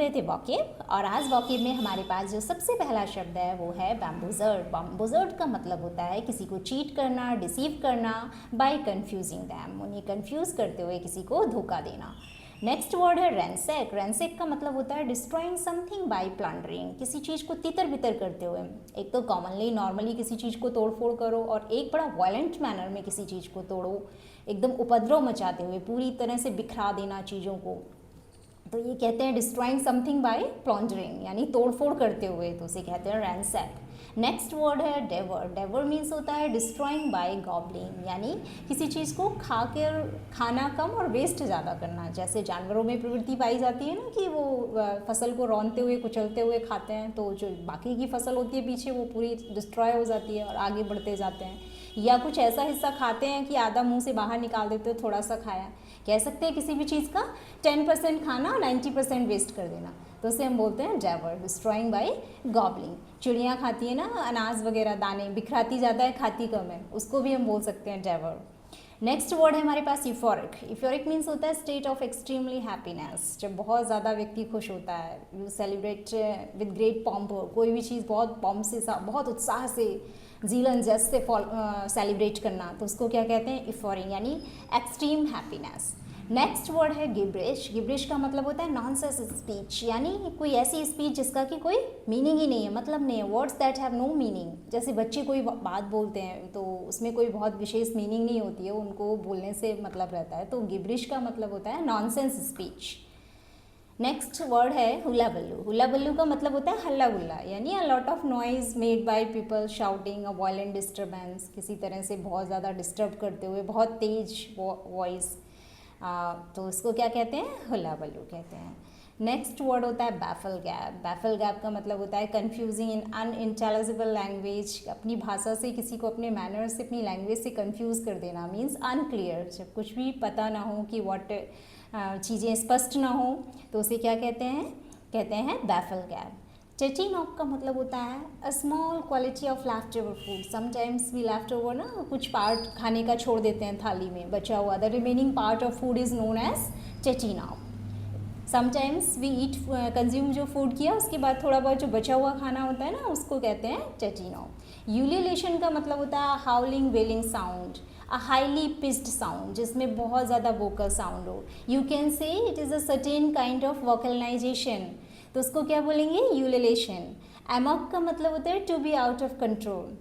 रहे थे वॉकेब, और आज वॉकेब में हमारे पास जो सबसे पहला शब्द है वो है बैम्बूजर्ड। बैम्बूजर्ड का मतलब होता है किसी को चीट करना, डिसीव करना, बाय कंफ्यूजिंग दैम, उन्हें कंफ्यूज करते हुए किसी को धोखा देना। नेक्स्ट वर्ड है रैंसैक। रैंसैक का मतलब होता है डिस्ट्रॉइंग समथिंग बाय प्लंडरिंग, किसी चीज़ को तितर बितर करते हुए। एक तो कॉमनली नॉर्मली किसी चीज़ को तोड़ फोड़ करो, और एक बड़ा वायलेंट मैनर में किसी चीज़ को तोड़ो, एकदम उपद्रव मचाते हुए पूरी तरह से बिखरा देना चीज़ों को, तो ये कहते हैं डिस्ट्रॉइंग समथिंग बाय प्लंडरिंग, यानी तोड़ फोड़ करते हुए, तो उसे कहते हैं रैंसैक। नेक्स्ट वर्ड है डेवर। डेवर मीन्स होता है डिस्ट्रॉइंग बाय गॉबलिंग, यानी किसी चीज़ को खाना कम और वेस्ट ज़्यादा करना। जैसे जानवरों में प्रवृत्ति पाई जाती है ना कि वो फसल को रौंदते हुए कुचलते हुए खाते हैं, तो जो बाकी की फसल होती है पीछे वो पूरी डिस्ट्रॉय हो जाती है और आगे बढ़ते जाते हैं। या कुछ ऐसा हिस्सा खाते हैं कि आधा मुंह से बाहर निकाल देते हो, थोड़ा सा खाया, कह सकते हैं किसी भी चीज़ का 10% खाना 90% वेस्ट कर देना, तो उसे हम बोलते हैं डेवर, डिस्ट्रॉइंग बाय गॉबलिंग। चिड़ियाँ खाती है ना अनाज वगैरह, दाने बिखराती ज़्यादा है, खाती कम है, उसको भी हम बोल सकते हैं डेवर। नेक्स्ट वर्ड है हमारे पास यूफोरिक। यूफोरिक मीन्स होता है स्टेट ऑफ एक्सट्रीमली हैप्पीनेस, जब बहुत ज़्यादा व्यक्ति खुश होता है। You celebrate with great pomp, कोई भी चीज़ बहुत पॉम्प से, बहुत उत्साह से, जीलन जस से सेलिब्रेट करना, तो उसको क्या कहते हैं, यूफोरिक, यानी एक्सट्रीम हैप्पीनेस। नेक्स्ट वर्ड है गिब्रिश। गिब्रिश का मतलब होता है नॉनसेंस स्पीच, यानी कोई ऐसी स्पीच जिसका कि कोई मीनिंग ही नहीं है, मतलब नहीं है, words that have no meaning. जैसे बच्चे कोई बात बोलते हैं तो उसमें कोई बहुत विशेष मीनिंग नहीं होती है, उनको बोलने से मतलब रहता है, तो गिब्रिश का मतलब होता है नॉनसेंस स्पीच। नेक्स्ट वर्ड है हुला बल्लू। हुला बल्लू का मतलब होता है हल्ला गुल्ला, यानी a lot of noise made by people shouting, a violent disturbance, किसी तरह से बहुत ज़्यादा डिस्टर्ब करते हुए, बहुत तेज वॉइस, तो इसको क्या कहते हैं, हुला बल्लू कहते हैं। नेक्स्ट वर्ड होता है बैफल गैप। बैफल गैप का मतलब होता है कंफ्यूजिंग इन अनइंटेलिजिबल लैंग्वेज, अपनी भाषा से किसी को, अपने मैनर से, अपनी लैंग्वेज से कंफ्यूज कर देना, मीन्स अनक्लियर, जब कुछ भी पता ना हो कि व्हाट, चीज़ें स्पष्ट ना हो, तो उसे क्या कहते हैं बैफल गैप। टेचिंग ऑफ का मतलब होता है a small quality of leftover food. Sometimes we leftover ना, कुछ पार्ट खाने का छोड़ देते हैं थाली में बचा हुआ, the remaining part of food is known as teaching off. Sometimes we eat, consume जो फूड किया उसके बाद थोड़ा बहुत जो बचा हुआ खाना होता है ना, उसको कहते हैं टेचिंग ऑफ। यूलिलेशन का मतलब होता है howling wailing sound, a highly pitched sound, जिसमें बहुत ज़्यादा वोकल साउंड हो। You can say it is a certain kind of vocalization, तो उसको क्या बोलेंगे, यूलिलेशन। एमॉक का मतलब होता है to be out of control,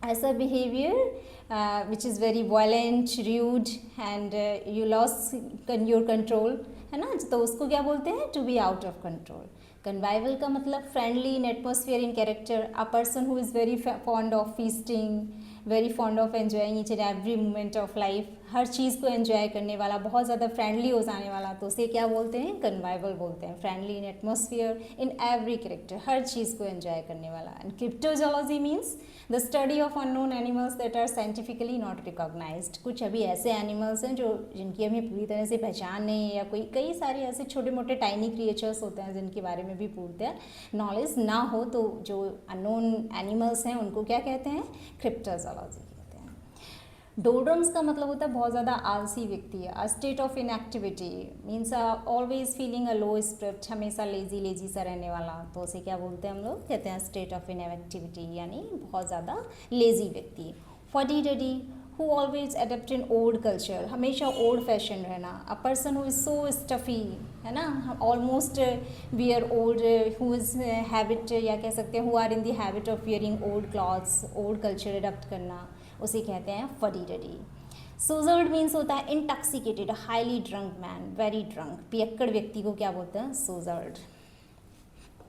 ऐसा behaviour which is very violent, rude and you loss your control, है ना, तो उसको क्या बोलते हैं, to be out of control. Convivial का मतलब friendly in atmosphere in character, a person who is very fond of feasting, very fond of enjoying each and every moment of life, हर चीज़ को एंजॉय करने वाला, बहुत ज़्यादा फ्रेंडली हो जाने वाला, तो उसे क्या बोलते हैं, कन्वाइवल बोलते हैं। Friendly in atmosphere in every character, हर चीज़ को एंजॉय करने वाला। And cryptozoology means the study of unknown animals that are scientifically not recognised. कुछ अभी ऐसे एनिमल्स हैं जो, जिनकी हमें पूरी तरह से पहचान नहीं है, या कोई कई सारे ऐसे छोटे मोटे टाइनी क्रिएचर्स होते हैं जिनके बारे में भी पूछते हैं नॉलेज ना हो, तो जो अननोन एनिमल्स हैं उनको क्या कहते हैं, क्रिप्टोजोलॉजी कहते हैं। डोड्रम्स का मतलब होता है बहुत ज़्यादा आलसी व्यक्ति है, a state of inactivity, means always feeling a low spirit, हमेशा लेजी सा रहने वाला, तो उसे क्या बोलते हैं हम लोग, कहते हैं स्टेट ऑफ इनएक्टिविटी, यानी बहुत ज़्यादा लेजी व्यक्ति। Fuddy duddy, who always adept in old culture, हमेशा ओल्ड फैशन रहना, a person who is so stuffy, है ना, almost wear old, who is habit, या कह सकते हैं who are in the habit of wearing old clothes, old culture adapt करना, उसे कहते हैं फडी डडी। सोजर्ड मीन्स होता है intoxicated, highly drunk man, very drunk, पियक्कड़ व्यक्ति को क्या बोलते हैं, सोजर्ड।